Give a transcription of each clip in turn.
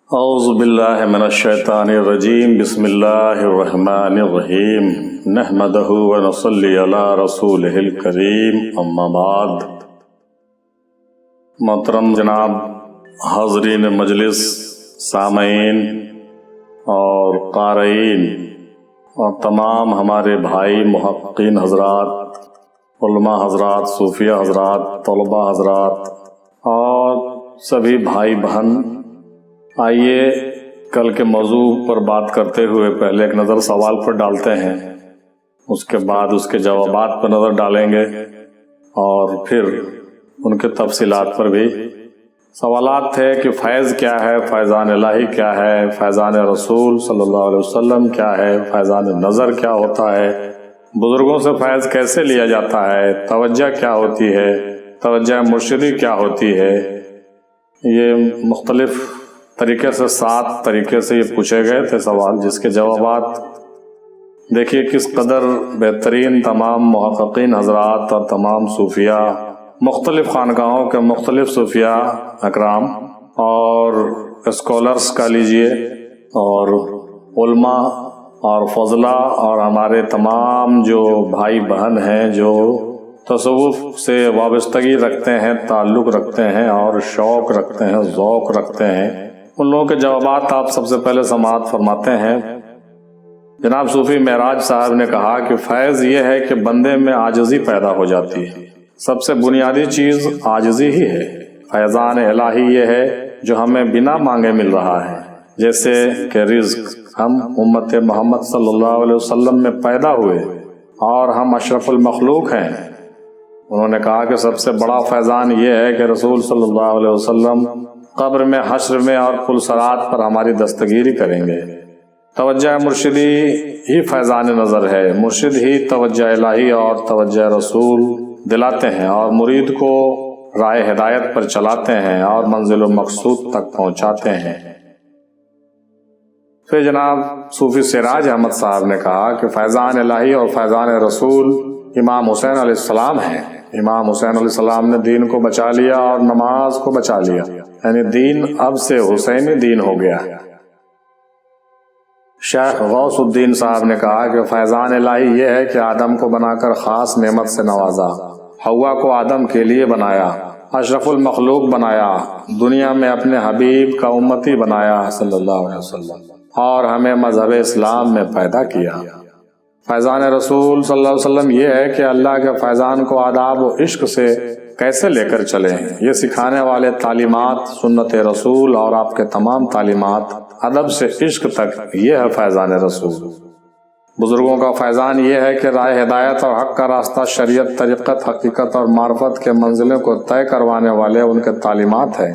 اعوذ باللہ من الشیطان الرجیم بسم اللہ الرحمن الرحیم نحمدہ ونصلی علی رسولہ الکریم اما بعد۔ محترم جناب حاضرین مجلس، سامعین اور قارئین اور تمام ہمارے بھائی محققین حضرات، علماء حضرات، صوفیہ حضرات، طلباء حضرات اور سبھی بھائی بہن، آئیے کل کے موضوع پر بات کرتے ہوئے پہلے ایک نظر سوال پر ڈالتے ہیں، اس کے بعد اس کے جوابات پر نظر ڈالیں گے اور پھر ان کے تفصیلات پر بھی۔ سوالات تھے کہ فیض کیا ہے، فیضان الہی کیا ہے، فیضان رسول صلی اللہ علیہ وسلم کیا ہے، فیضان نظر کیا ہوتا ہے، بزرگوں سے فیض کیسے لیا جاتا ہے، توجہ کیا ہوتی ہے، توجہ مرشدی کیا ہوتی ہے۔ یہ مختلف طریقے سے 7 طریقے سے یہ پوچھے گئے تھے سوال، جس کے جوابات دیکھیے کس قدر بہترین تمام محققین حضرات اور تمام صوفیہ، مختلف خانقاہوں کے مختلف صوفیہ اکرام اور اسکالرز کا لیجئے اور علماء اور فضلاء اور ہمارے تمام جو بھائی بہن ہیں جو تصوف سے وابستگی رکھتے ہیں، تعلق رکھتے ہیں اور شوق رکھتے ہیں، ذوق رکھتے ہیں، ان لوگوں کے جوابات آپ سب سے پہلے سماعت فرماتے ہیں۔ جناب صوفی معراج صاحب نے کہا کہ فیض یہ ہے کہ بندے میں عاجزی پیدا ہو جاتی ہے، سب سے بنیادی چیز عاجزی ہی ہے۔ فیضان الہی یہ ہے جو ہمیں بنا مانگے مل رہا ہے، جیسے کہ رزق، ہم امت محمد صلی اللہ علیہ وسلم میں پیدا ہوئے اور ہم اشرف المخلوق ہیں۔ انہوں نے کہا کہ سب سے بڑا فیضان یہ ہے کہ رسول صلی اللہ علیہ وسلم قبر میں، حشر میں اور پل صراط پر ہماری دستگیری کریں گے۔ توجہ مرشدی ہی فیضان نظر ہے، مرشد ہی توجہ الہی اور توجہ رسول دلاتے ہیں اور مرید کو راہ ہدایت پر چلاتے ہیں اور منزل و مقصود تک پہنچاتے ہیں۔ پھر جناب صوفی سراج احمد صاحب نے کہا کہ فیضان الہی اور فیضان رسول امام حسین علیہ السلام ہیں۔ امام حسین علیہ السلام نے دین کو بچا لیا اور نماز کو بچا لیا، یعنی دین اب سے حسینی دین ہو گیا۔ شیخ غوث الدین صاحب نے کہا کہ فیضان الہی یہ ہے کہ آدم کو بنا کر خاص نعمت سے نوازا، حوا کو آدم کے لیے بنایا، اشرف المخلوق بنایا، دنیا میں اپنے حبیب کا امتی بنایا صلی اللہ علیہ وسلم، اور ہمیں مذہب اسلام میں پیدا کیا۔ فیضان رسول صلی اللہ علیہ وسلم یہ ہے کہ اللہ کے فیضان کو آداب و عشق سے کیسے لے کر چلیں، یہ سکھانے والے تعلیمات، سنت رسول اور آپ کے تمام تعلیمات، ادب سے عشق تک، یہ ہے فیضان رسول۔ بزرگوں کا فیضان یہ ہے کہ راہ ہدایت اور حق کا راستہ، شریعت، طریقت، حقیقت اور معرفت کے منزلوں کو طے کروانے والے ان کے تعلیمات ہیں۔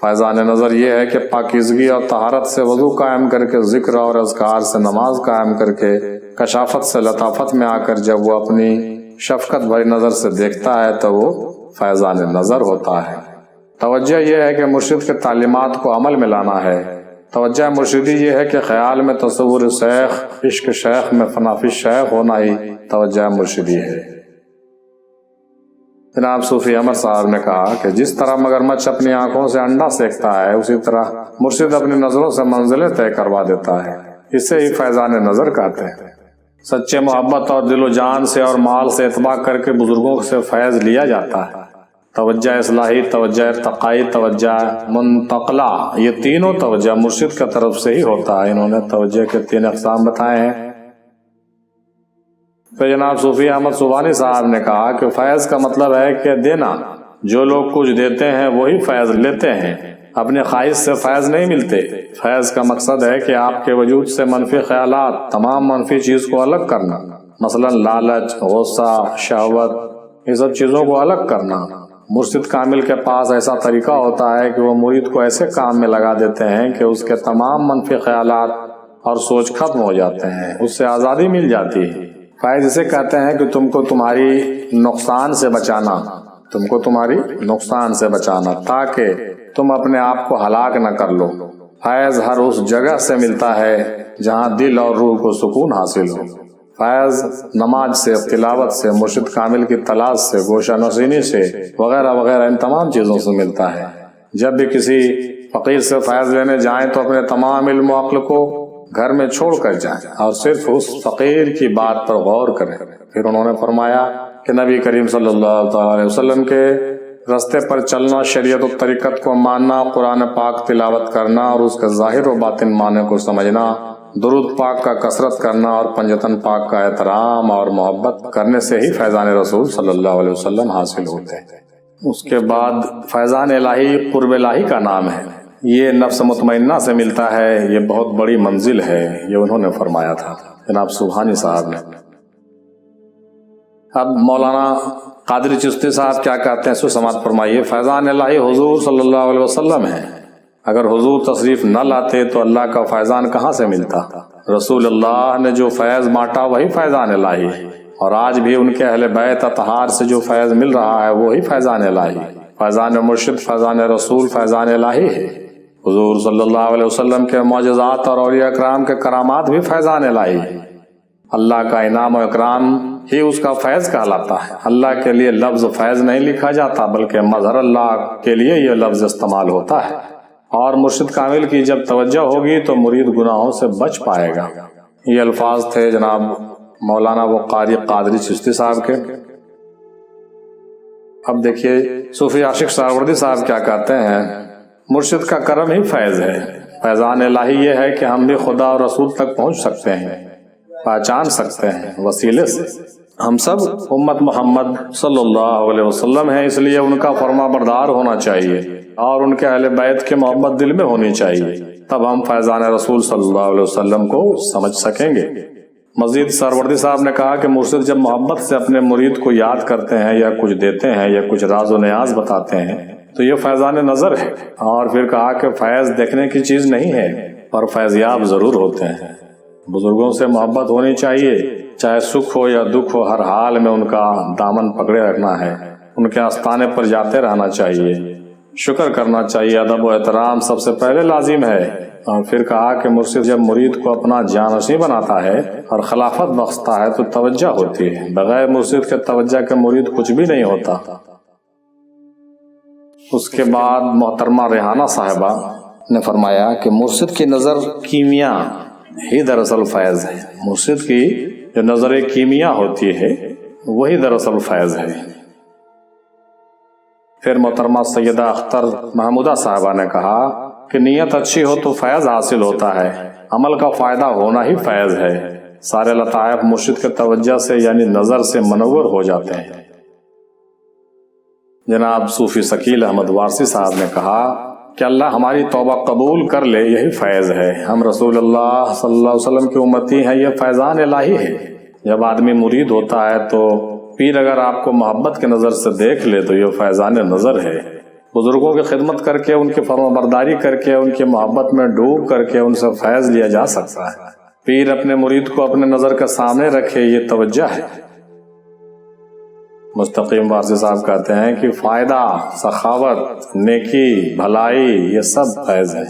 فیضان نظر یہ ہے کہ پاکیزگی اور طہارت سے وضو قائم کر کے، ذکر اور اذکار سے نماز قائم کر کے، کشافت سے لطافت میں آ کر جب وہ اپنی شفقت بھری نظر سے دیکھتا ہے تو وہ فیضان نظر ہوتا ہے۔ توجہ یہ ہے کہ مرشد کے تعلیمات کو عمل میں لانا ہے۔ توجہ مرشدی یہ ہے کہ خیال میں تصور شیخ، عشق شیخ میں فنافی شیخ ہونا ہی توجہ مرشدی ہے۔ جناب صوفی احمد صاحب نے کہا کہ جس طرح مگرمچھ اپنی آنکھوں سے انڈا سینکتا ہے، اسی طرح مرشد اپنی نظروں سے منزلیں طے کروا دیتا ہے، اسے ہی فیضان نظر کہتے ہیں۔ سچے محبت اور دل و جان سے اور مال سے اتباع کر کے بزرگوں سے فیض لیا جاتا ہے۔ توجہ اصلاحی، توجہ ارتقائی، توجہ منتقلہ، یہ تینوں توجہ مرشد کی طرف سے ہی ہوتا ہے۔ انہوں نے توجہ کے 3 اقسام بتائے ہیں۔ پھر جناب صوفی احمد سبحانی صاحب نے کہا کہ فیض کا مطلب ہے کہ دینا، جو لوگ کچھ دیتے ہیں وہی فیض لیتے ہیں، اپنے خواہش سے فیض نہیں ملتے۔ فیض کا مقصد ہے کہ آپ کے وجود سے منفی خیالات، تمام منفی چیز کو الگ کرنا، مثلا لالچ، غصہ، شہوت، یہ سب چیزوں کو الگ کرنا۔ مرشد کامل کے پاس ایسا طریقہ ہوتا ہے کہ وہ مرید کو ایسے کام میں لگا دیتے ہیں کہ اس کے تمام منفی خیالات اور سوچ ختم ہو جاتے ہیں، اس سے آزادی مل جاتی ہے۔ فیض اسے کہتے ہیں کہ تم کو تمہاری نقصان سے بچانا، تم کو تمہاری نقصان سے بچانا تاکہ تم اپنے آپ کو ہلاک نہ کر لو۔ فیض ہر اس جگہ سے ملتا ہے جہاں دل اور روح کو سکون حاصل ہو۔ فیض نماز سے، تلاوت سے، مرشد کامل کی تلاش سے، گوشہ نشینی سے، وغیرہ وغیرہ، ان تمام چیزوں سے ملتا ہے۔ جب بھی کسی فقیر سے فیض لینے جائیں تو اپنے تمام علم و عقل کو گھر میں چھوڑ کر جائیں اور صرف اس فقیر کی بات پر غور کریں۔ پھر انہوں نے فرمایا کہ نبی کریم صلی اللہ تعالی علیہ وسلم کے راستے پر چلنا، شریعت و طریقت کو ماننا، قرآن پاک تلاوت کرنا اور اس کے ظاہر و باطن معنی کو سمجھنا، درود پاک کا کثرت کرنا اور پنجتن پاک کا احترام اور محبت کرنے سے ہی فیضان رسول صلی اللہ علیہ وسلم حاصل ہوتے ہیں۔ اس کے بعد فیضان الہی قرب الہی کا نام ہے، یہ نفس مطمئنہ سے ملتا ہے، یہ بہت بڑی منزل ہے، یہ انہوں نے فرمایا تھا جناب سبحانی صاحب نے۔ اب مولانا قادری چشتی صاحب کیا کہتے ہیں سو سماعت فرمائیے۔ فیضان الہی حضور صلی اللہ علیہ وسلم ہے، اگر حضور تشریف نہ لاتے تو اللہ کا فیضان کہاں سے ملتا؟ رسول اللہ نے جو فیض بانٹا وہی فیضان الہی ہے، اور آج بھی ان کے اہل بیت اطہار سے جو فیض مل رہا ہے وہی فیضان الہی، فیضان مرشد، فیضان رسول، فیضان الہی ہے۔ حضور صلی اللہ علیہ وسلم کے معجزات اور اولیاء اکرام کے کرامات بھی فیضان الہی ہے۔ اللہ کا انعام و اکرام ہی اس کا فیض کہلاتا ہے۔ اللہ کے لیے لفظ فیض نہیں لکھا جاتا بلکہ مظہر اللہ کے لیے یہ لفظ استعمال ہوتا ہے، اور مرشد کامل کی جب توجہ ہوگی تو مرید گناہوں سے بچ پائے گا۔ یہ الفاظ تھے جناب مولانا و قاری قادری چشتی صاحب کے۔ اب دیکھیے صوفی عاشق سہروردی صاحب کیا کہتے ہیں، مرشد کا کرم ہی فیض ہے۔ فیضان الہی یہ ہے کہ ہم بھی خدا اور رسول تک پہنچ سکتے ہیں، پہچان سکتے ہیں وسیلے سے۔ ہم سب امت محمد صلی اللہ علیہ وسلم ہیں، اس لیے ان کا فرما بردار ہونا چاہیے اور ان کے اہل بیت کی محبت دل میں ہونی چاہیے، تب ہم فیضان رسول صلی اللہ علیہ وسلم کو سمجھ سکیں گے۔ مزید سہروردی صاحب نے کہا کہ مرشد جب محبت سے اپنے مرید کو یاد کرتے ہیں یا کچھ دیتے ہیں یا کچھ راز و نیاز بتاتے ہیں تو یہ فیضان نظر ہے، اور پھر کہا کہ فیض دیکھنے کی چیز نہیں ہے اور فیضیاب ضرور ہوتے ہیں۔ بزرگوں سے محبت ہونی چاہیے، چاہے سکھ ہو یا دکھ ہو، ہر حال میں ان کا دامن پکڑے رکھنا ہے، ان کے آستانے پر جاتے رہنا چاہیے، شکر کرنا چاہیے، ادب و احترام سب سے پہلے لازم ہے۔ اور پھر کہا کہ مرشد جب مرید کو اپنا جانشین بناتا ہے اور خلافت بخشتا ہے تو توجہ ہوتی ہے، بغیر مرشد کے توجہ کے مرید کچھ بھی نہیں ہوتا۔ اس کے بعد محترمہ ریحانہ صاحبہ نے فرمایا کہ مرشد کی نظر کیمیا ہی دراصل فیض ہے، مرشد کی جو نظر کیمیا ہوتی ہے وہی دراصل فیض ہے۔ پھر محترمہ سیدہ اختر محمودہ صاحبہ نے کہا کہ نیت اچھی ہو تو فیض حاصل ہوتا ہے، عمل کا فائدہ ہونا ہی فیض ہے، سارے لطائف مرشد کے توجہ سے یعنی نظر سے منور ہو جاتے ہیں۔ جناب صوفی شکیل احمد وارسی صاحب نے کہا کہ اللہ ہماری توبہ قبول کر لے، یہی فیض ہے، ہم رسول اللہ صلی اللہ علیہ وسلم کی امتی ہیں، یہ فیضان الہی ہے۔ جب آدمی مرید ہوتا ہے تو پیر اگر آپ کو محبت کی نظر سے دیکھ لے تو یہ فیضان نظر ہے۔ بزرگوں کی خدمت کر کے، ان کی فرما برداری کر کے، ان کی محبت میں ڈوب کر کے ان سے فیض لیا جا سکتا ہے۔ پیر اپنے مرید کو اپنے نظر کے سامنے رکھے، یہ توجہ ہے۔ مستقیم وارسی صاحب کہتے ہیں کہ فائدہ، سخاوت، نیکی، بھلائی یہ سب فیض ہے۔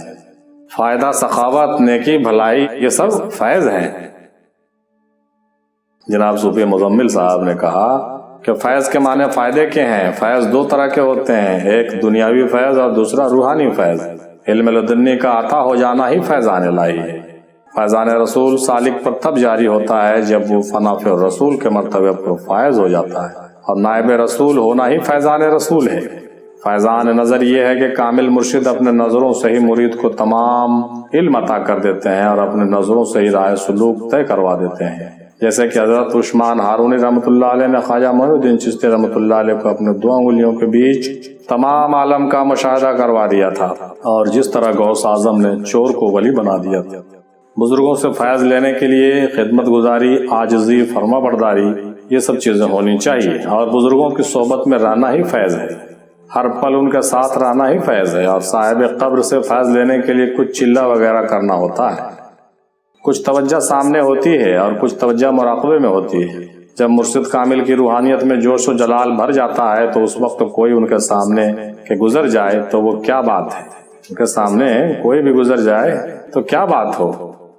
فائدہ، سخاوت، نیکی، بھلائی یہ سب فیض ہیں۔ جناب صوفی مزمل صاحب نے کہا کہ فیض کے معنی فائدے کے ہیں۔ فیض دو طرح کے ہوتے ہیں، ایک دنیاوی فیض اور دوسرا روحانی فیض۔ علم لدنی کا عطا ہو جانا ہی فیضان الہی ہے۔ فیضان رسول سالک پر تب جاری ہوتا ہے جب وہ فناف رسول کے مرتبے پر فائز ہو جاتا ہے، اور نائب رسول ہونا ہی فیضان رسول ہے۔ فیضان نظر یہ ہے کہ کامل مرشد اپنے نظروں سے ہی مرید کو تمام علم عطا کر دیتے ہیں اور اپنے نظروں سے ہی راہ سلوک طے کروا دیتے ہیں، جیسے کہ حضرت عثمان ہارونی رحمۃ اللہ علیہ نے خواجہ معین الدین چشتی رحمۃ اللہ علیہ کو اپنے دو انگلیوں کے بیچ تمام عالم کا مشاہدہ کروا دیا تھا، اور جس طرح غوث اعظم نے چور کو ولی بنا دیا تھا۔ بزرگوں سے فیض لینے کے لیے خدمت گزاری، عاجزی، فرما برداری یہ سب چیزیں ہونی چاہیے، اور بزرگوں کی صحبت میں رہنا ہی فیض ہے، ہر پل ان کے ساتھ رہنا ہی فیض ہے۔ اور صاحب قبر سے فیض لینے کے لیے کچھ چلہ وغیرہ کرنا ہوتا ہے، کچھ توجہ سامنے ہوتی ہے اور کچھ توجہ مراقبے میں ہوتی ہے۔ جب مرشد کامل کی روحانیت میں جوش و جلال بھر جاتا ہے تو اس وقت کوئی ان کے سامنے کہ گزر جائے تو وہ کیا بات ہے، ان کے سامنے کوئی بھی گزر جائے تو کیا بات ہو۔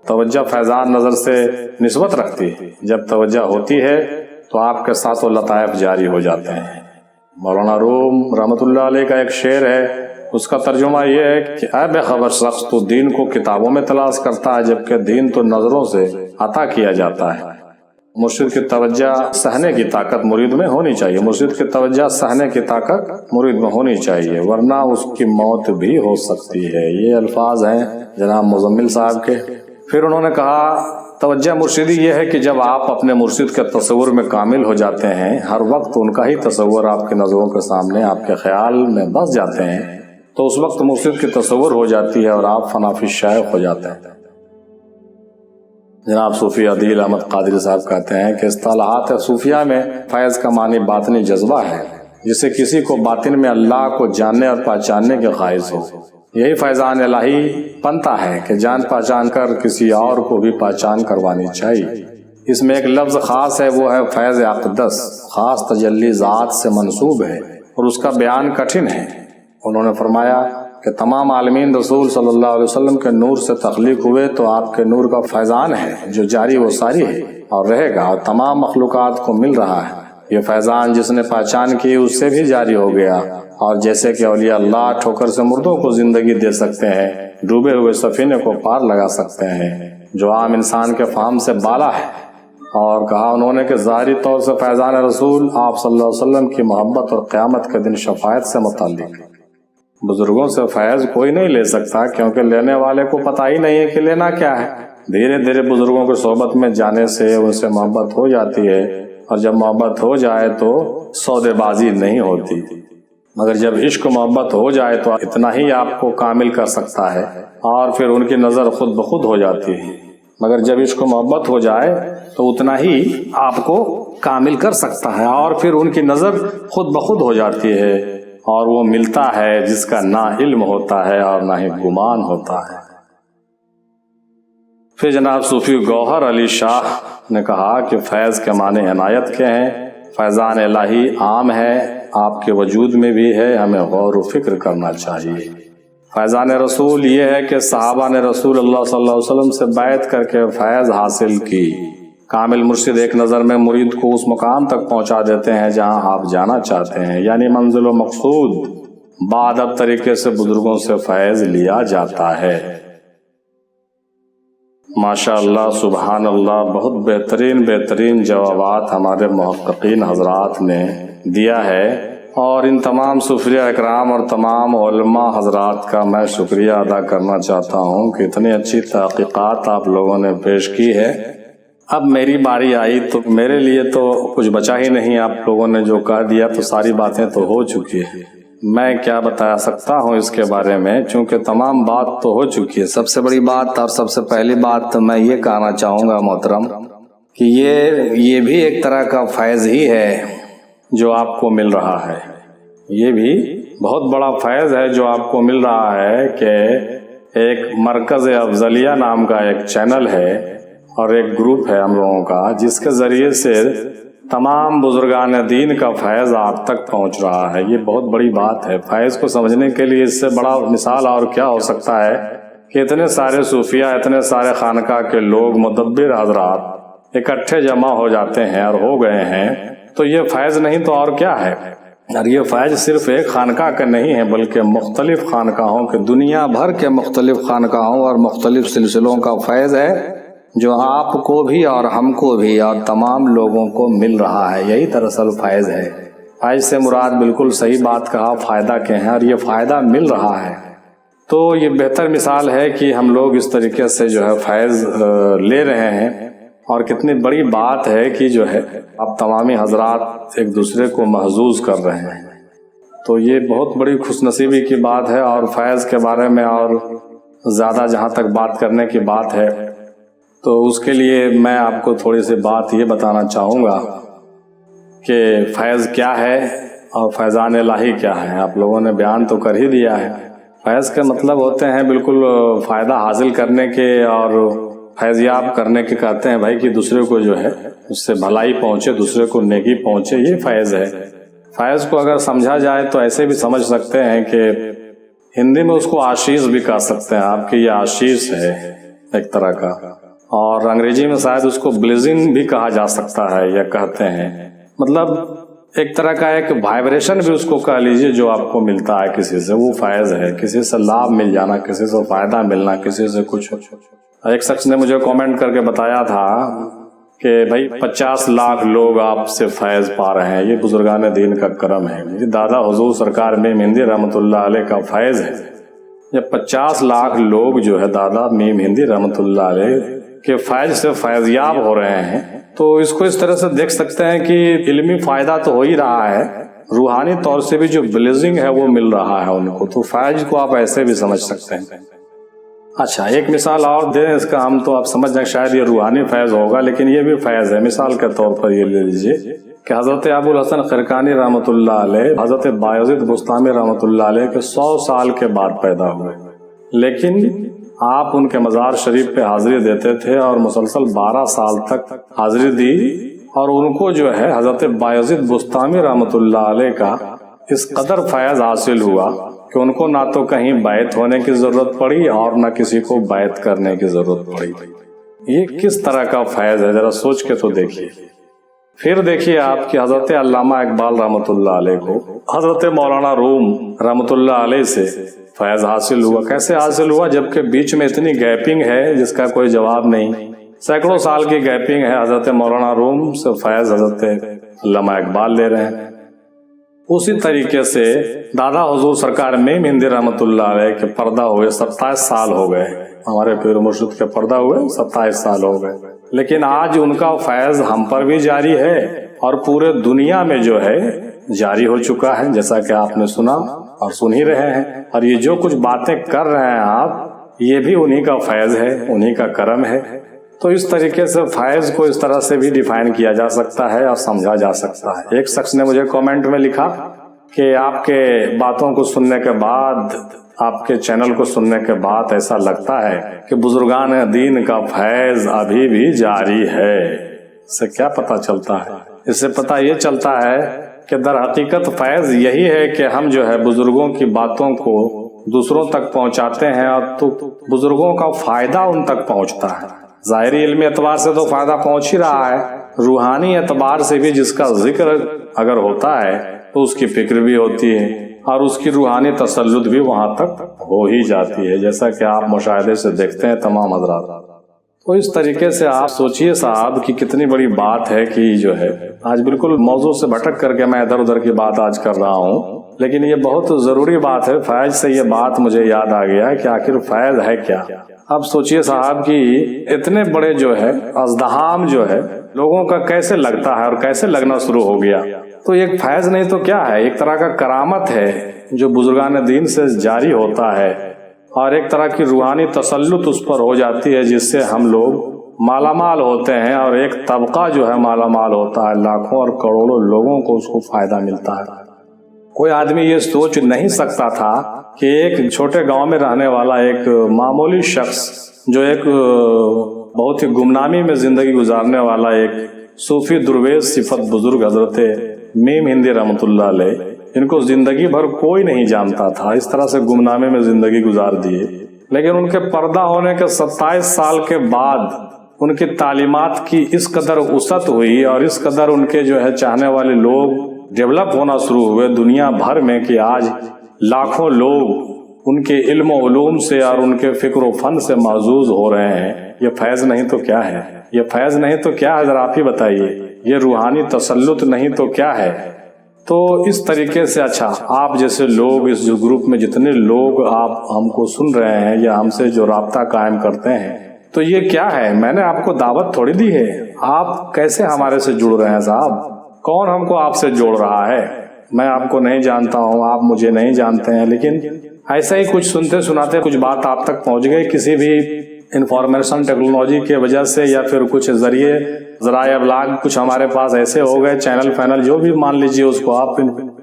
توجہ فیضان نظر سے نسبت رکھتی ہے، جب توجہ ہوتی ہے تو آپ کے ساتھ و لطائف جاری ہو جاتے ہیں۔ مولانا روم رحمۃ اللہ علیہ کا ایک شعر ہے، اس کا ترجمہ یہ ہے کہ اے بے خبر شخص، تو دین کو کتابوں میں تلاش کرتا ہے جبکہ دین تو نظروں سے عطا کیا جاتا ہے۔ مرشد کی توجہ سہنے کی طاقت مرید میں ہونی چاہیے، مرشد کی توجہ سہنے کی طاقت مرید میں ہونی چاہیے، ورنہ اس کی موت بھی ہو سکتی ہے۔ یہ الفاظ ہیں جناب مزمل صاحب کے۔ پھر انہوں نے کہا توجہ مرشدی یہ ہے کہ جب آپ اپنے مرشد کے تصور میں کامل ہو جاتے ہیں، ہر وقت ان کا ہی تصور آپ کی نظروں کے سامنے آپ کے خیال میں بس جاتے ہیں، تو اس وقت مرشد کی تصور ہو جاتی ہے اور آپ فنا فی الشیخ ہو جاتے ہیں۔ جناب صوفی عدیل احمد قادری صاحب کہتے ہیں کہ اصطلاحات صوفیہ میں فیض کا معنی باطنی جذبہ ہے، جسے کسی کو باطن میں اللہ کو جاننے اور پہچاننے کے خواہش ہو۔ یہی فیضان الہی بنتا ہے کہ جان پہچان کر کسی اور کو بھی پہچان کروانی چاہیے۔ اس میں ایک لفظ خاص ہے، وہ ہے فیض اقدس، خاص تجلی ذات سے منسوب ہے اور اس کا بیان کٹھن ہے۔ انہوں نے فرمایا کہ تمام عالمین رسول صلی اللہ علیہ وسلم کے نور سے تخلیق ہوئے تو آپ کے نور کا فیضان ہے جو جاری و ساری ہے اور رہے گا اور تمام مخلوقات کو مل رہا ہے۔ یہ فیضان جس نے پہچان کی اس سے بھی جاری ہو گیا، اور جیسے کہ اولیاء اللہ ٹھوکر سے مردوں کو زندگی دے سکتے ہیں، ڈوبے ہوئے سفینے کو پار لگا سکتے ہیں، جو عام انسان کے فہم سے بالا ہے۔ اور کہا انہوں نے کہ ظاہری طور سے فیضان رسول آپ صلی اللہ علیہ وسلم کی محبت اور قیامت کے دن شفاعت سے متعلق۔ بزرگوں سے فیض کوئی نہیں لے سکتا کیونکہ لینے والے کو پتہ ہی نہیں ہے کہ لینا کیا ہے۔ دھیرے دھیرے بزرگوں کی صحبت میں جانے سے ان سے محبت ہو جاتی ہے، اور جب محبت ہو جائے تو سودے بازی نہیں ہوتی، مگر جب عشق محبت ہو جائے تو اتنا ہی آپ کو کامل کر سکتا ہے، اور پھر ان کی نظر خود بخود ہو جاتی ہے۔ مگر جب عشق محبت ہو جائے تو اتنا ہی آپ کو کامل کر سکتا ہے، اور پھر ان کی نظر خود بخود ہو جاتی ہے، اور وہ ملتا ہے جس کا نہ علم ہوتا ہے اور نہ ہی گمان ہوتا ہے۔ پھر جناب صوفی گوہر علی شاہ نے کہا کہ فیض کے معنی عنایت کے ہیں۔ فیضان الہی عام ہے، آپ کے وجود میں بھی ہے، ہمیں غور و فکر کرنا چاہیے۔ فیضان رسول یہ ہے کہ صحابہ نے رسول اللہ صلی اللہ علیہ وسلم سے بیعت کر کے فیض حاصل کی۔ کامل مرشد ایک نظر میں مرید کو اس مقام تک پہنچا دیتے ہیں جہاں آپ جانا چاہتے ہیں، یعنی منزل و مقصود۔ بادب طریقے سے بزرگوں سے فیض لیا جاتا ہے۔ ماشاء اللہ، سبحان اللہ، بہت بہترین جوابات ہمارے محققین حضرات نے دیا ہے، اور ان تمام صوفیہ اکرام اور تمام علماء حضرات کا میں شکریہ ادا کرنا چاہتا ہوں کہ اتنی اچھی تحقیقات آپ لوگوں نے پیش کی ہے۔ اب میری باری آئی تو میرے لیے تو کچھ بچا ہی نہیں، آپ لوگوں نے جو کہہ دیا تو ساری باتیں تو ہو چکی ہے، میں کیا بتا سکتا ہوں اس کے بارے میں، چونکہ تمام بات تو ہو چکی ہے۔ سب سے بڑی بات اور سب سے پہلی بات تو میں یہ کہنا چاہوں گا محترم کہ یہ بھی ایک طرح کا فیض ہی ہے جو آپ کو مل رہا ہے۔ یہ بھی بہت بڑا فیض ہے جو آپ کو مل رہا ہے کہ ایک مرکز افضلیہ نام کا ایک چینل ہے اور ایک گروپ ہے ہم لوگوں کا، جس کے ذریعے سے تمام بزرگان دین کا فیض آپ تک پہنچ رہا ہے۔ یہ بہت بڑی بات ہے۔ فیض کو سمجھنے کے لیے اس سے بڑا مثال اور کیا ہو سکتا ہے کہ اتنے سارے صوفیہ، اتنے سارے خانقاہ کے لوگ، مدبر حضرات اکٹھے جمع ہو جاتے ہیں اور ہو گئے ہیں، تو یہ فیض نہیں تو اور کیا ہے؟ اور یہ فیض صرف ایک خانقاہ کا نہیں ہے بلکہ مختلف خانقاہوں کے، دنیا بھر کے مختلف خانقاہوں اور مختلف سلسلوں کا فیض ہے جو آپ کو بھی اور ہم کو بھی اور تمام لوگوں کو مل رہا ہے۔ یہی دراصل فیض ہے۔ فیض سے مراد بالکل صحیح بات کہا، فائدہ کے ہیں، اور یہ فائدہ مل رہا ہے۔ تو یہ بہتر مثال ہے کہ ہم لوگ اس طریقے سے جو ہے فیض لے رہے ہیں، اور کتنی بڑی بات ہے کہ جو ہے اب تمامی حضرات ایک دوسرے کو محظوظ کر رہے ہیں۔ تو یہ بہت بڑی خوش نصیبی کی بات ہے، اور فیض کے بارے میں اور زیادہ جہاں تک بات کرنے کی بات ہے تو اس کے لیے میں آپ کو تھوڑی سی بات یہ بتانا چاہوں گا کہ فیض کیا ہے اور فیضان الہی کیا ہے۔ آپ لوگوں نے بیان تو کر ہی دیا ہے۔ فیض کے مطلب ہوتے ہیں بالکل فائدہ حاصل کرنے کے اور فیض یاب کرنے کے، کہتے ہیں بھائی کہ دوسرے کو جو ہے اس سے بھلائی پہنچے، دوسرے کو نیکی پہنچے، یہ فیض ہے۔ فیض کو اگر سمجھا جائے تو ایسے بھی سمجھ سکتے ہیں کہ ہندی میں اس کو آشیش بھی کہہ سکتے ہیں آپ کی، یہ آشیش ہے ایک طرح کا، اور انگریزی میں شاید اس کو بلیسنگ بھی کہا جا سکتا ہے یا کہتے ہیں۔ مطلب ایک طرح کا ایک وائبریشن بھی اس کو کہہ لیجیے جو آپ کو ملتا ہے کسی سے، وہ فیض ہے، کسی سے لابھ مل جانا، کسی سے فائدہ ملنا، کسی سے کچھ۔ ایک شخص نے مجھے کامنٹ کر کے بتایا تھا کہ بھائی 50 لاکھ لوگ آپ سے فیض پا رہے ہیں، یہ بزرگان دین کا کرم ہے، یہ دادا حضور سرکار میم ہندی رحمۃ اللہ علیہ کا فیض ہے۔ جب 50 لاکھ لوگ جو ہے دادا میم ہندی رحمۃ اللہ علیہ کے فیض سے فیضیاب ہو رہے ہیں، تو اس کو اس طرح سے دیکھ سکتے ہیں کہ علمی فائدہ تو ہو ہی رہا ہے، روحانی طور سے بھی جو بلیسنگ ہے وہ مل رہا ہے ان کو، تو فیض کو آپ ایسے بھی سمجھ سکتے ہیں۔ اچھا ایک مثال اور دیں اس کا، ہم تو آپ سمجھ جائیں شاید یہ روحانی فیض ہوگا لیکن یہ بھی فیض ہے۔ مثال کے طور پر یہ لے لیجیے کہ حضرت ابو الحسن خرقانی رحمۃ اللہ علیہ حضرت بایزید بستامی رحمۃ اللہ علیہ کے 100 سال کے بعد پیدا ہوئے، لیکن آپ ان کے مزار شریف پہ حاضری دیتے تھے اور مسلسل 12 سال تک حاضری دی، اور ان کو جو ہے حضرت بایزید بستامی رحمۃ اللہ علیہ کا اس قدر فیض حاصل ہوا کہ ان کو نہ تو کہیں بیعت ہونے کی ضرورت پڑی اور نہ کسی کو بیعت کرنے کی ضرورت پڑی۔ یہ کس طرح کا فیض ہے، ذرا سوچ کے تو دیکھیے۔ پھر دیکھیے آپ کہ حضرت علامہ اقبال رحمۃ اللہ علیہ کو حضرت مولانا روم رحمۃ اللہ علیہ سے فیض حاصل ہوا۔ کیسے حاصل ہوا؟ جبکہ بیچ میں اتنی گیپنگ ہے جس کا کوئی جواب نہیں، سینکڑوں سال کی گیپنگ ہے، حضرت مولانا روم سے فیض حضرت علامہ اقبال لے رہے ہیں۔ اسی طریقے سے دادا حضور سرکار میم ہندی رحمۃ اللہ علیہ کے پردہ ہوئے 27 سال ہو گئے، ہمارے پیر مرشد کے پردہ ہوئے 27 سال ہو گئے، لیکن آج ان کا فیض ہم پر بھی جاری ہے اور پورے دنیا میں جو ہے جاری ہو چکا ہے، جیسا کہ آپ نے سنا اور سن ہی رہے ہیں۔ اور یہ جو کچھ باتیں کر رہے ہیں آپ، یہ بھی انہی کا فیض ہے، انہی کا کرم ہے۔ تو اس طریقے سے فیض کو اس طرح سے بھی ڈیفائن کیا جا سکتا ہے اور سمجھا جا سکتا ہے۔ ایک شخص نے مجھے کامنٹ میں لکھا کہ آپ کے باتوں کو سننے کے بعد، آپ کے چینل کو سننے کے بعد ایسا لگتا ہے کہ بزرگان دین کا فیض ابھی بھی جاری ہے۔ اس سے کیا پتہ چلتا ہے؟ اس سے پتہ یہ چلتا ہے کہ در حقیقت فیض یہی ہے کہ ہم جو ہے بزرگوں کی باتوں کو دوسروں تک پہنچاتے ہیں اور تو بزرگوں کا فائدہ ان تک پہنچتا ہے۔ ظاہری علمی اعتبار سے تو فائدہ پہنچ ہی رہا ہے، روحانی اعتبار سے بھی جس کا ذکر اگر ہوتا ہے تو اس کی فکر بھی ہوتی ہے اور اس کی روحانی تسلط بھی وہاں تک ہو ہی جاتی ہے، جیسا کہ آپ مشاہدے سے دیکھتے ہیں تمام حضرات۔ تو اس طریقے سے آپ سوچئے صاحب کہ کتنی بڑی بات ہے کہ جو ہے آج بالکل موضوع سے بھٹک کر کے میں ادھر ادھر کی بات آج کر رہا ہوں، لیکن یہ بہت ضروری بات ہے۔ فیض سے یہ بات مجھے یاد آ گیا کہ آخر فیض ہے کیا۔ اب سوچئے صاحب کہ اتنے بڑے جو ہے ازدحام جو ہے لوگوں کا کیسے لگتا ہے اور کیسے لگنا شروع ہو گیا؟ تو ایک فیض نہیں تو کیا ہے، ایک طرح کا کرامت ہے جو بزرگان دین سے جاری ہوتا ہے اور ایک طرح کی روحانی تسلط اس پر ہو جاتی ہے جس سے ہم لوگ مالا مال ہوتے ہیں، اور ایک طبقہ جو ہے مالا مال ہوتا ہے، لاکھوں اور کروڑوں لوگوں کو اس کو فائدہ ملتا ہے۔ کوئی آدمی یہ سوچ نہیں سکتا تھا کہ ایک چھوٹے گاؤں میں رہنے والا ایک معمولی شخص جو ایک بہت ہی گمنامی میں زندگی گزارنے والا ایک صوفی درویش صفت بزرگ حضرت میم ہندی رحمۃ اللہ علیہ، ان کو زندگی بھر کوئی نہیں جانتا تھا، اس طرح سے گمنامی میں زندگی گزار دیے، لیکن ان کے پردہ ہونے کے 27 سال کے بعد ان کی تعلیمات کی اس قدر وسعت ہوئی اور اس قدر ان کے جو ہے چاہنے والے لوگ ڈیولپ ہونا شروع ہوئے دنیا بھر میں کہ آج لاکھوں لوگ ان کے علم و علوم سے اور ان کے فکر و فن سے معزوز ہو رہے ہیں۔ یہ فیض نہیں تو کیا ہے؟ یہ فیض نہیں تو کیا ہے؟ ذرا آپ ہی بتائیے۔ یہ روحانی تسلط نہیں تو کیا ہے؟ تو اس طریقے سے اچھا آپ جیسے لوگ اس جو گروپ میں جتنے لوگ آپ ہم کو سن رہے ہیں یا ہم سے جو رابطہ قائم کرتے ہیں، تو یہ کیا ہے؟ میں نے آپ کو دعوت تھوڑی دی ہے، آپ کیسے ہمارے سے جڑ رہے ہیں صاحب؟ کون ہم کو آپ سے جوڑ رہا ہے؟ میں آپ کو نہیں جانتا ہوں، آپ مجھے نہیں جانتے ہیں، لیکن ایسا ہی کچھ سنتے سناتے کچھ بات آپ تک پہنچ گئی کسی بھی انفارمیشن ٹیکنالوجی کی وجہ سے، یا پھر کچھ ذرائع ابلاغ کچھ ہمارے پاس ایسے ہو گئے، چینل فینل جو بھی مان لیجیے اس کو آپ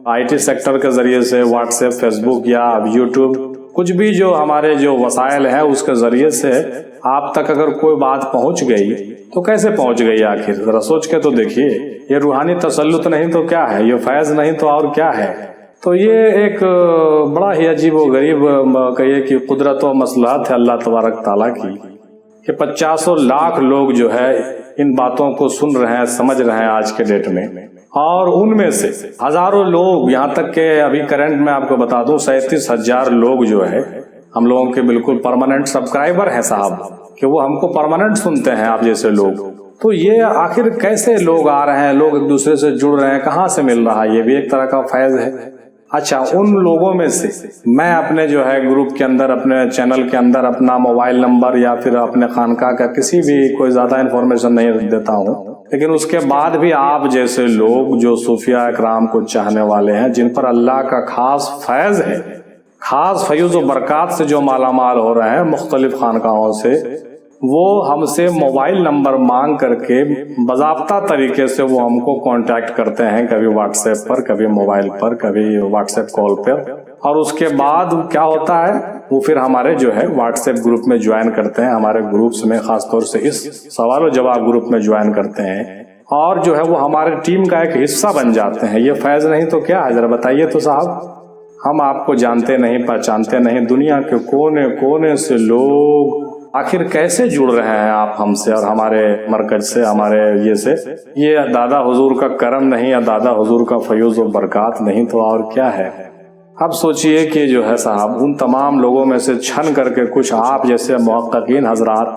آئی ٹی سیکٹر کے ذریعے سے، واٹس ایپ، فیس بک یا یوٹیوب، کچھ بھی جو ہمارے جو وسائل ہیں اس کے ذریعے سے آپ تک اگر کوئی بات پہنچ گئی تو کیسے پہنچ گئی آخر؟ ذرا سوچ کے تو دیکھیے۔ یہ روحانی تسلط نہیں تو کیا ہے؟ یہ فیض نہیں تو اور کیا ہے؟ تو یہ ایک بڑا ہی عجیب و غریب کہیے کہ قدرت و مصلحت ہے اللہ تبارک تعالیٰ کی کہ 50 لاکھ لوگ جو ہے ان باتوں کو سن رہے ہیں، سمجھ رہے ہیں آج کے ڈیٹ میں، اور ان میں سے ہزاروں لوگ، یہاں تک کہ ابھی کرنٹ میں آپ کو بتا دوں 37,000 لوگ جو ہے ہم لوگوں کے بالکل پرماننٹ سبسکرائبر ہیں صاحب، کہ وہ ہم کو پرماننٹ سنتے ہیں آپ جیسے لوگ. تو یہ آخر کیسے لوگ آ رہے ہیں، لوگ ایک دوسرے سے جڑ رہے ہیں، کہاں سے مل رہا ہے؟ یہ بھی ایک طرح کا فیض ہے. اچھا، ان لوگوں میں سے میں اپنے جو ہے گروپ کے اندر، اپنے چینل کے اندر اپنا موبائل نمبر یا پھر اپنے خانقاہ کا کسی بھی کوئی زیادہ انفارمیشن نہیں دیتا ہوں، لیکن اس کے بعد بھی آپ جیسے لوگ جو صوفیاء اکرام کو چاہنے والے ہیں، جن پر اللہ کا خاص فیض ہے، خاص فیض و برکات سے جو مالا مال ہو رہے ہیں مختلف خانقاہوں سے، وہ ہم سے موبائل نمبر مانگ کر کے باضابطہ طریقے سے وہ ہم کو کانٹیکٹ کرتے ہیں، کبھی واٹس ایپ پر، کبھی موبائل پر، کبھی واٹس ایپ کال پر. اور اس کے بعد کیا ہوتا ہے، وہ پھر ہمارے جو ہے واٹس ایپ گروپ میں جوائن کرتے ہیں، ہمارے گروپس میں، خاص طور سے اس سوال و جواب گروپ میں جوائن کرتے ہیں، اور جو ہے وہ ہمارے ٹیم کا ایک حصہ بن جاتے ہیں. یہ فیض نہیں تو کیا ہے؟ ذرا بتائیے تو صاحب. ہم آپ کو جانتے نہیں، پہچانتے نہیں، دنیا کے کونے کونے سے لوگ آخر کیسے جڑ رہے ہیں آپ ہم سے اور ہمارے مرکز سے، ہمارے یہ سے. یہ دادا حضور کا کرم نہیں، یا دادا حضور کا فیض و برکات نہیں تو اور کیا ہے؟ اب سوچئے کہ جو ہے صاحب ان تمام لوگوں میں سے چھن کر کے کچھ آپ جیسے محققین حضرات،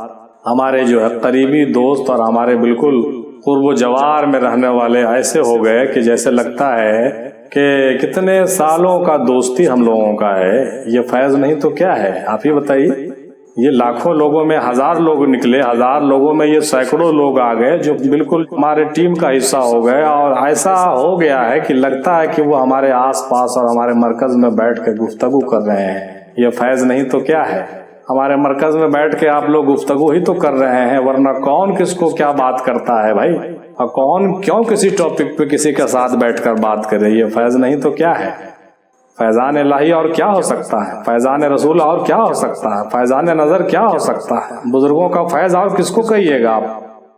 ہمارے جو ہے قریبی دوست اور ہمارے بالکل قرب و جوار میں رہنے والے ایسے ہو گئے کہ جیسے لگتا ہے کہ کتنے سالوں کا دوستی ہم لوگوں کا ہے. یہ فیض نہیں تو کیا ہے؟ آپ ہی بتائیے. یہ لاکھوں لوگوں میں ہزار لوگ نکلے، ہزار لوگوں میں یہ سینکڑوں لوگ آ گئے جو بالکل ہمارے ٹیم کا حصہ ہو گئے، اور ایسا ہو گیا ہے کہ لگتا ہے کہ وہ ہمارے آس پاس اور ہمارے مرکز میں بیٹھ کے گفتگو کر رہے ہیں. یہ فیض نہیں تو کیا ہے؟ ہمارے مرکز میں بیٹھ کے آپ لوگ گفتگو ہی تو کر رہے ہیں، ورنہ کون کس کو کیا بات کرتا ہے بھائی، اور کون کیوں کسی ٹاپک پہ کسی کے ساتھ بیٹھ کر بات کرے؟ یہ فیض نہیں تو کیا ہے؟ فیضان الہی اور کیا ہو سکتا ہے؟ فیضان رسول اور کیا ہو سکتا ہے؟ فیضان نظر کیا ہو سکتا ہے؟ بزرگوں کا فیض اور کس کو کہیے گا آپ؟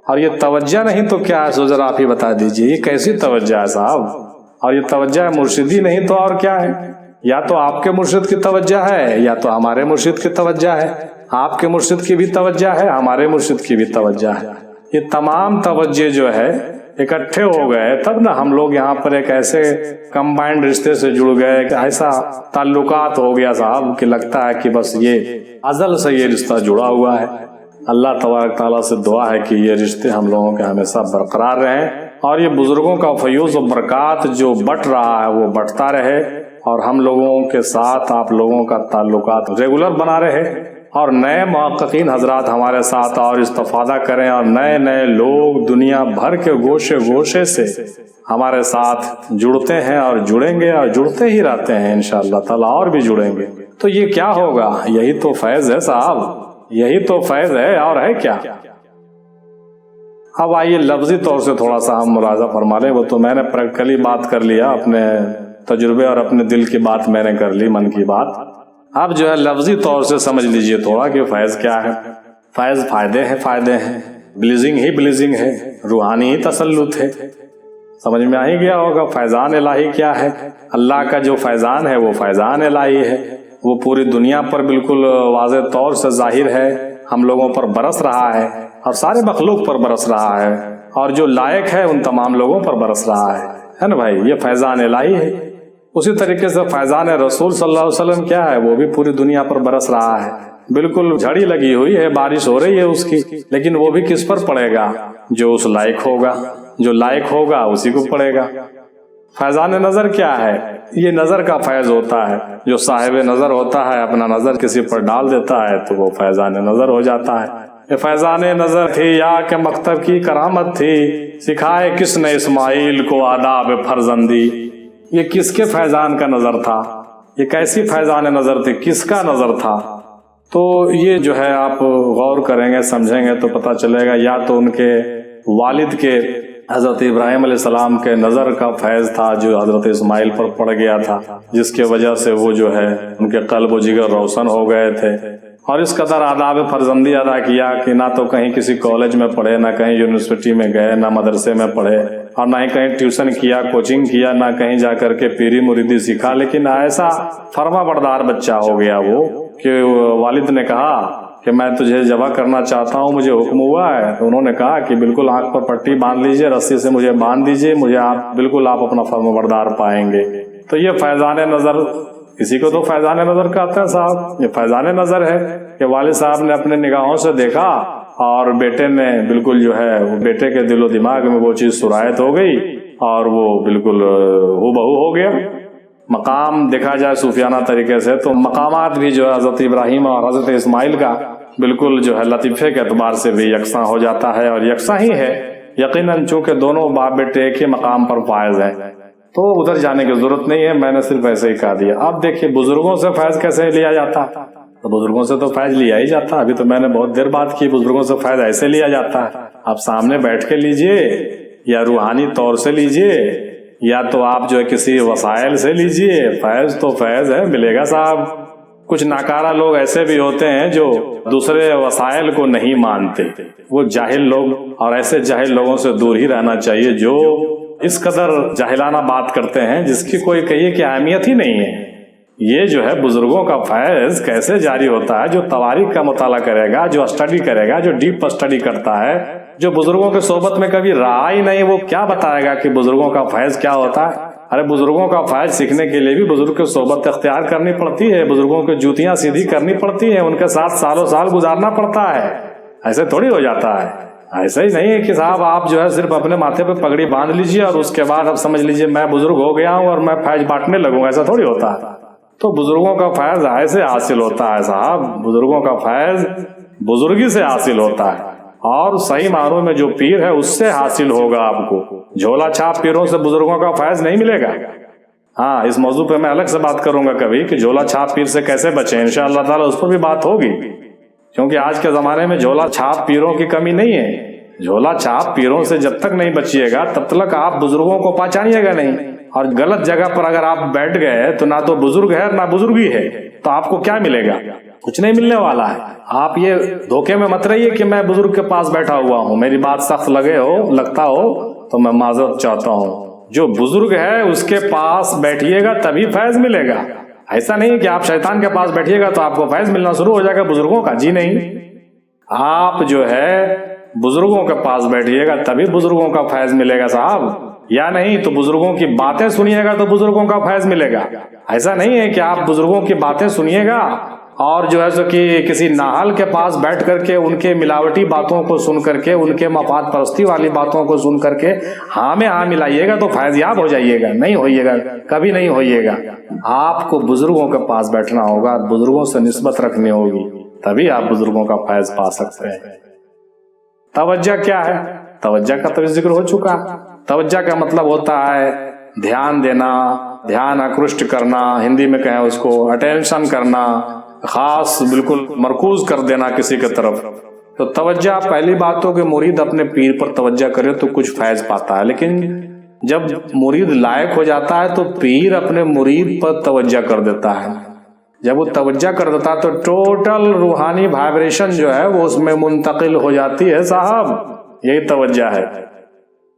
اور یہ توجہ نہیں تو کیا ہے؟ سو ذرا آپ ہی بتا دیجئے، یہ کیسی توجہ ہے صاحب؟ اور یہ توجہ مرشدی نہیں تو اور کیا ہے؟ یا تو آپ کے مرشد کی توجہ ہے، یا تو ہمارے مرشد کی توجہ ہے. آپ کے مرشد کی بھی توجہ ہے، ہمارے مرشد کی بھی توجہ ہے. یہ تمام توجہ جو ہے اکٹھے ہو گئے، تب نہ ہم لوگ یہاں پر ایک ایسے کمبائنڈ رشتے سے جڑ گئے، ایک ایسا تعلقات ہو گیا صاحب کہ لگتا ہے کہ بس یہ ازل سے یہ رشتہ جڑا ہوا ہے. اللہ تبارک تعالیٰ سے دعا ہے کہ یہ رشتے ہم لوگوں کے ہمیشہ برقرار رہیں، اور یہ بزرگوں کا فیوض و برکات جو بٹ رہا ہے وہ بٹتا رہے، اور ہم لوگوں کے ساتھ آپ لوگوں کا تعلقات ریگولر بنا رہے، اور نئے محققین حضرات ہمارے ساتھ اور استفادہ کریں، اور نئے نئے لوگ دنیا بھر کے گوشے گوشے سے ہمارے ساتھ جڑتے ہیں اور جڑیں گے اور جڑتے ہی رہتے ہیں انشاءاللہ تعالیٰ، اور بھی جڑیں گے. تو یہ کیا ہوگا؟ یہی تو فیض ہے صاحب، یہی تو فیض ہے، اور ہے کیا؟ اب آئیے لفظی طور سے تھوڑا سا ہم ملاحظہ فرما لیں. وہ تو میں نے پریکٹیکلی بات کر لیا، اپنے تجربے اور اپنے دل کی بات میں نے کر لی، من کی بات. اب جو ہے لفظی طور سے سمجھ لیجئے تھوڑا کہ فیض کیا ہے. فیض فائدے ہیں، بلیزنگ ہی بلیزنگ ہے، روحانی ہی تسلط ہے. سمجھ میں آ ہی گیا ہوگا فیضان الہی کیا ہے. اللہ کا جو فیضان ہے وہ فیضان الہی ہے، وہ پوری دنیا پر بالکل واضح طور سے ظاہر ہے، ہم لوگوں پر برس رہا ہے، اور سارے مخلوق پر برس رہا ہے، اور جو لائق ہے ان تمام لوگوں پر برس رہا ہے نا بھائی. یہ فیضان الہی ہے. اسی طریقے سے فیضان رسول صلی اللہ علیہ وسلم کیا ہے؟ وہ بھی پوری دنیا پر برس رہا ہے. بالکل جھڑی لگی ہوئی ہے، بارش ہو رہی ہے اس کی، لیکن وہ بھی کس پر پڑے گا؟ جو اس لائق ہوگا، جو لائق ہوگا اسی کو پڑے گا. فیضان نظر کیا ہے؟ یہ نظر کا فیض ہوتا ہے. جو صاحب نظر ہوتا ہے اپنا نظر کسی پر ڈال دیتا ہے تو وہ فیضان نظر ہو جاتا ہے. یہ فیضان نظر تھی یا کہ مکتب کی کرامت تھی، سکھائے کس نے اسماعیل کو آداب فرزندی. یہ کس کے فیضان کا نظر تھا؟ یہ کیسی فیضان نظر تھی؟ کس کا نظر تھا؟ تو یہ جو ہے آپ غور کریں گے، سمجھیں گے تو پتہ چلے گا. یا تو ان کے والد کے حضرت ابراہیم علیہ السلام کے نظر کا فیض تھا جو حضرت اسماعیل پر پڑ گیا تھا، جس کی وجہ سے وہ جو ہے ان کے قلب و جگر روشن ہو گئے تھے، اور اس قدر آداب فرزندی ادا کیا کہ نہ تو کہیں کسی کالج میں پڑھے، نہ کہیں یونیورسٹی میں گئے، نہ مدرسے میں پڑھے، اور نہ ہی کہیں ٹیوشن کیا، کوچنگ کیا، نہ کہیں جا کر کے پیری مریدی سیکھا. لیکن ایسا فرما بردار بچہ ہو گیا وہ کہ والد نے کہا کہ میں تجھے ذبح کرنا چاہتا ہوں، مجھے حکم ہوا ہے؟ تو انہوں نے کہا کہ بالکل آنکھ پر پٹی باندھ لیجئے، رسی سے مجھے باندھ دیجئے، مجھے آپ اپنا فرمانبردار پائیں گے۔ تو یہ فیضان نظر، کسی کو تو فیضان نظر کہتے ہیں صاحب، یہ فیضان نظر ہے کہ والد صاحب نے اپنے نگاہوں سے دیکھا اور بیٹے نے بالکل جو ہے وہ بیٹے کے دل و دماغ میں وہ چیز سرایت ہو گئی اور وہ بالکل ہو بہو ہو گیا۔ مقام دیکھا جائے صوفیانہ طریقے سے تو مقامات بھی جو ہے حضرت ابراہیم اور حضرت اسماعیل کا بالکل جو ہے لطیفے کے اعتبار سے بھی یکساں ہو جاتا ہے، اور یکساں ہی ہے یقیناً، چونکہ دونوں باپ بیٹے ایک ہی مقام پر فائز ہیں، تو ادھر جانے کی ضرورت نہیں ہے، میں نے صرف ایسے ہی کہا دیا۔ اب دیکھیے بزرگوں سے فیض کیسے لیا جاتا، تو بزرگوں سے تو فیض لیا ہی جاتا، ابھی تو میں نے بہت دیر بات کی، بزرگوں سے فیض ایسے لیا جاتا ہے، آپ سامنے بیٹھ کے لیجئے یا روحانی طور سے لیجئے یا تو آپ جو ہے کسی وسائل سے لیجئے، فیض تو فیض ہے، ملے گا صاحب۔ کچھ ناکارہ لوگ ایسے بھی ہوتے ہیں جو دوسرے وسائل کو نہیں مانتے، وہ جاہل لوگ، اور ایسے جاہل لوگوں سے دور ہی رہنا چاہیے جو اس قدر جاہلانہ بات کرتے ہیں جس کی کوئی کہیے کہ اہمیت ہی نہیں ہے۔ یہ جو ہے بزرگوں کا فیض کیسے جاری ہوتا ہے؟ جو تواریخ کا مطالعہ کرے گا، جو اسٹڈی کرے گا، جو ڈیپ اسٹڈی کرتا ہے، جو بزرگوں کے صحبت میں کبھی رہا ہی نہیں، وہ کیا بتائے گا کہ بزرگوں کا فیض کیا ہوتا ہے؟ ارے بزرگوں کا فیض سیکھنے کے لیے بھی بزرگ کی صحبت اختیار کرنی پڑتی ہے، بزرگوں کی جوتیاں سیدھی کرنی پڑتی ہیں، ان کے ساتھ سالوں سال گزارنا پڑتا ہے، ایسے تھوڑی ہو جاتا ہے۔ ایسا ہی نہیں ہے کہ صاحب آپ جو ہے صرف اپنے ماتھے پہ پگڑی باندھ لیجئے اور اس کے بعد اب سمجھ لیجئے میں بزرگ ہو گیا ہوں اور میں فیض بانٹنے لگوں، ایسا تھوڑی ہوتا ہے۔ تو بزرگوں کا فیض ایسے حاصل ہوتا ہے صاحب، بزرگوں کا فیض بزرگی سے حاصل ہوتا ہے، اور صحیح معنوں میں جو پیر ہے اس سے حاصل ہوگا آپ کو۔ جھولا چھاپ پیروں سے بزرگوں کا فیض نہیں ملے گا۔ ہاں، اس موضوع پہ میں الگ سے بات کروں گا کبھی کہ جھولا چھاپ پیر سے کیسے بچیں، انشاءاللہ تعالی اس پر بھی بات ہوگی، کیونکہ آج کے زمانے میں جھولا چھاپ پیروں کی کمی نہیں ہے۔ جھولا چھاپ پیروں سے جب تک نہیں بچیے گا تب تک آپ بزرگوں کو پہچانیے گا نہیں، اور غلط جگہ پر اگر آپ بیٹھ گئے تو نہ تو بزرگ ہے نہ بزرگی ہے، تو آپ کو کیا ملے گا؟ کچھ نہیں ملنے والا ہے۔ آپ یہ دھوکے میں مت رہیے کہ میں بزرگ کے پاس بیٹھا ہوا ہوں، میری بات سخت لگتا ہو تو میں معذرت چاہتا ہوں۔ جو بزرگ ہے اس کے پاس بیٹھیے گا تبھی فیض ملے گا۔ ایسا نہیں کہ آپ شیطان کے پاس بیٹھیے گا تو آپ کو فیض ملنا شروع ہو جائے گا بزرگوں کا، جی نہیں۔ آپ جو ہے بزرگوں کے پاس بیٹھیے گا تبھی بزرگوں کا فیض ملے گا صاحب، یا نہیں تو بزرگوں کی باتیں سنیے گا تو بزرگوں کا فیض ملے گا۔ ایسا نہیں ہے کہ آپ بزرگوں کی باتیں سنیے گا اور جو ہے سو کہ کسی ناحل کے پاس بیٹھ کر کے ان کے ملاوٹی باتوں کو سن کر کے، ان کے مفاد پرستی والی باتوں کو سن کر کے ہاں میں ہاں ملائیے گا تو فیض یاب ہو جائیے گا، نہیں ہوئیے گا، کبھی نہیں ہوئیے گا۔ آپ کو بزرگوں کے پاس بیٹھنا ہوگا، بزرگوں سے نسبت رکھنی ہوگی، تبھی آپ بزرگوں کا فیض پا سکتے ہیں۔ توجہ کیا ہے؟ توجہ کا تو ذکر ہو چکا۔ توجہ کا مطلب ہوتا ہے دھیان دینا، دھیان اکرشٹ کرنا، ہندی میں کہیں اس کو اٹینشن کرنا، خاص بالکل مرکوز کر دینا کسی کی طرف۔ تو توجہ پہلی بات ہو کہ مرید اپنے پیر پر توجہ کرے تو کچھ فیض پاتا ہے، لیکن جب مرید لائق ہو جاتا ہے تو پیر اپنے مرید پر توجہ کر دیتا ہے۔ جب وہ توجہ کر دیتا ہے تو ٹوٹل روحانی وائبریشن جو ہے وہ اس میں منتقل ہو جاتی ہے صاحب، یہی توجہ ہے۔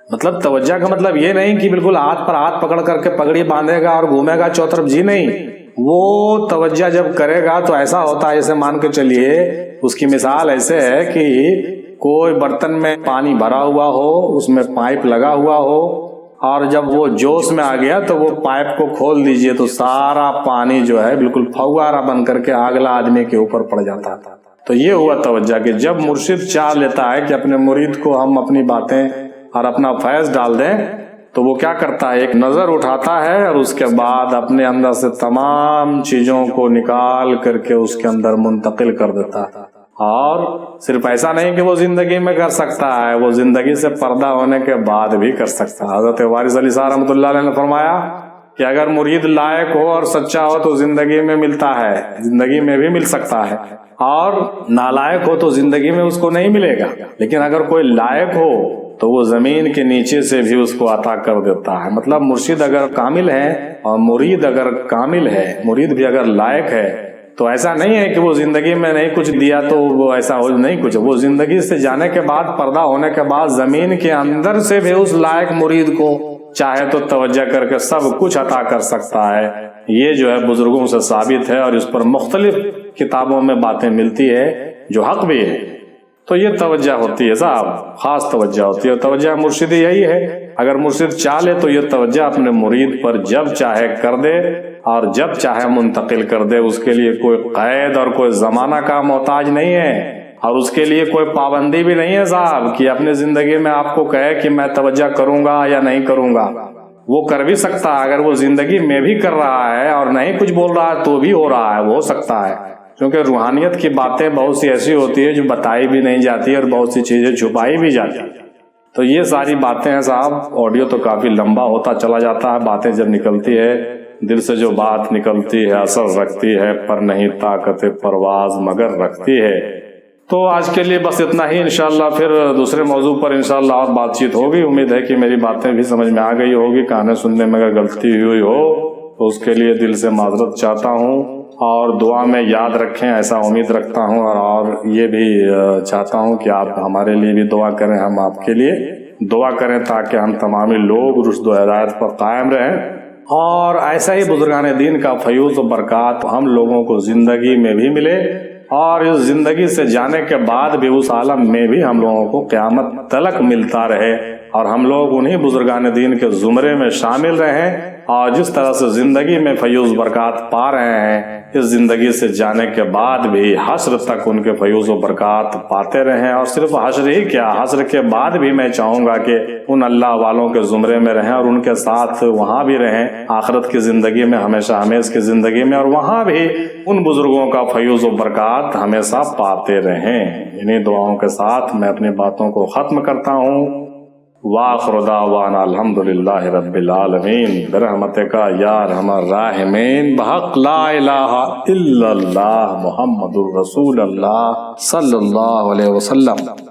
مطلب توجہ کا مطلب یہ نہیں کہ بالکل ہاتھ پر ہاتھ پکڑ کر کے پگڑی باندھے گا اور گھومے گا چوطرف، جی نہیں۔ وہ توجہ جب کرے گا تو ایسا ہوتا ہے جیسے مان کے چلیے، اس کی مثال ایسے ہے کہ کوئی برتن میں پانی بھرا ہوا ہو، اس میں پائپ لگا ہوا ہو، اور جب وہ جوش میں آ گیا تو وہ پائپ کو کھول دیجئے تو سارا پانی جو ہے بالکل فوارہ بن کر کے اگلا آدمی کے اوپر پڑ جاتا تھا۔ تو یہ ہوا توجہ کہ جب مرشد چاہ لیتا ہے کہ اپنے مرید کو ہم اپنی باتیں اور اپنا فیض ڈال دیں تو وہ کیا کرتا ہے، ایک نظر اٹھاتا ہے اور اس کے بعد اپنے اندر سے تمام چیزوں کو نکال کر کے اس کے اندر منتقل کر دیتا ہے۔ اور صرف ایسا نہیں کہ وہ زندگی میں کر سکتا ہے، وہ زندگی سے پردہ ہونے کے بعد بھی کر سکتا ہے۔ حضرت وارث علی صاحب رحمۃ اللہ علیہ نے فرمایا کہ اگر مرید لائق ہو اور سچا ہو تو زندگی میں ملتا ہے، زندگی میں بھی مل سکتا ہے، اور نالائق ہو تو زندگی میں اس کو نہیں ملے گا، لیکن اگر کوئی لائق ہو تو وہ زمین کے نیچے سے بھی اس کو عطا کر دیتا ہے۔ مطلب مرشد اگر کامل ہے اور مرید اگر کامل ہے، مرید بھی اگر لائق ہے، تو ایسا نہیں ہے کہ وہ زندگی میں نہیں کچھ دیا تو وہ ایسا ہو نہیں کچھ، وہ زندگی سے جانے کے بعد، پردہ ہونے کے بعد زمین کے اندر سے بھی اس لائق مرید کو چاہے تو توجہ کر کے سب کچھ عطا کر سکتا ہے۔ یہ جو ہے بزرگوں سے ثابت ہے، اور اس پر مختلف کتابوں میں باتیں ملتی ہے جو حق بھی ہے. تو یہ توجہ ہوتی ہے صاحب، خاص توجہ ہوتی ہے. اور توجہ مرشد یہی ہے، اگر مرشد چاہے تو یہ توجہ اپنے مرید پر جب چاہے کر دے اور جب چاہے منتقل کر دے. اس کے لیے کوئی قید اور کوئی زمانہ کا محتاج نہیں ہے، اور اس کے لیے کوئی پابندی بھی نہیں ہے صاحب کہ اپنی زندگی میں آپ کو کہے کہ میں توجہ کروں گا یا نہیں کروں گا. وہ کر بھی سکتا ہے، اگر وہ زندگی میں بھی کر رہا ہے اور نہیں کچھ بول رہا ہے تو بھی ہو رہا ہے، وہ ہو سکتا ہے. کیونکہ روحانیت کی باتیں بہت سی ایسی ہوتی ہے جو بتائی بھی نہیں جاتی اور بہت سی چیزیں چھپائی بھی جاتی. تو یہ ساری باتیں ہیں صاحب. آڈیو تو کافی لمبا ہوتا چلا جاتا ہے. باتیں جب نکلتی ہے دل سے، جو بات نکلتی ہے اثر رکھتی ہے، پر نہیں طاقت پرواز مگر رکھتی ہے. تو آج کے لیے بس اتنا ہی. انشاءاللہ پھر دوسرے موضوع پر انشاءاللہ اور بات چیت ہوگی. امید ہے کہ میری باتیں بھی سمجھ میں آ گئی ہوگی. کہنے سننے میں اگر غلطی ہوئی ہو تو اس کے لیے دل سے معذرت چاہتا ہوں، اور دعا میں یاد رکھیں ایسا امید رکھتا ہوں. اور یہ بھی چاہتا ہوں کہ آپ ہمارے لیے بھی دعا کریں، ہم آپ کے لیے دعا کریں تاکہ ہم تمامی لوگ رشد و ہدایت پر قائم رہیں، اور ایسا ہی بزرگان دین کا فیوض و برکات ہم لوگوں کو زندگی میں بھی ملے، اور اس زندگی سے جانے کے بعد بھی اس عالم میں بھی ہم لوگوں کو قیامت تلک ملتا رہے، اور ہم لوگ انہی بزرگان دین کے زمرے میں شامل رہیں. اور جس طرح سے زندگی میں فیوض برکات پا رہے ہیں، اس زندگی سے جانے کے بعد بھی حشر تک ان کے فیوض و برکات پاتے رہیں. اور صرف حشر ہی کیا، حشر کے بعد بھی میں چاہوں گا کہ ان اللہ والوں کے زمرے میں رہیں اور ان کے ساتھ وہاں بھی رہیں آخرت کی زندگی میں، ہمیشہ ہمیش کی زندگی میں، اور وہاں بھی ان بزرگوں کا فیوض و برکات ہمیشہ پاتے رہیں. انہیں دعاؤں کے ساتھ میں اپنی باتوں کو ختم کرتا ہوں. وآخر دعوانا الحمدللہ رب العالمین برحمتک یا ارحم الراحمین بحق لا الہ الا اللہ محمد الرسول اللہ صلی اللہ علیہ وسلم.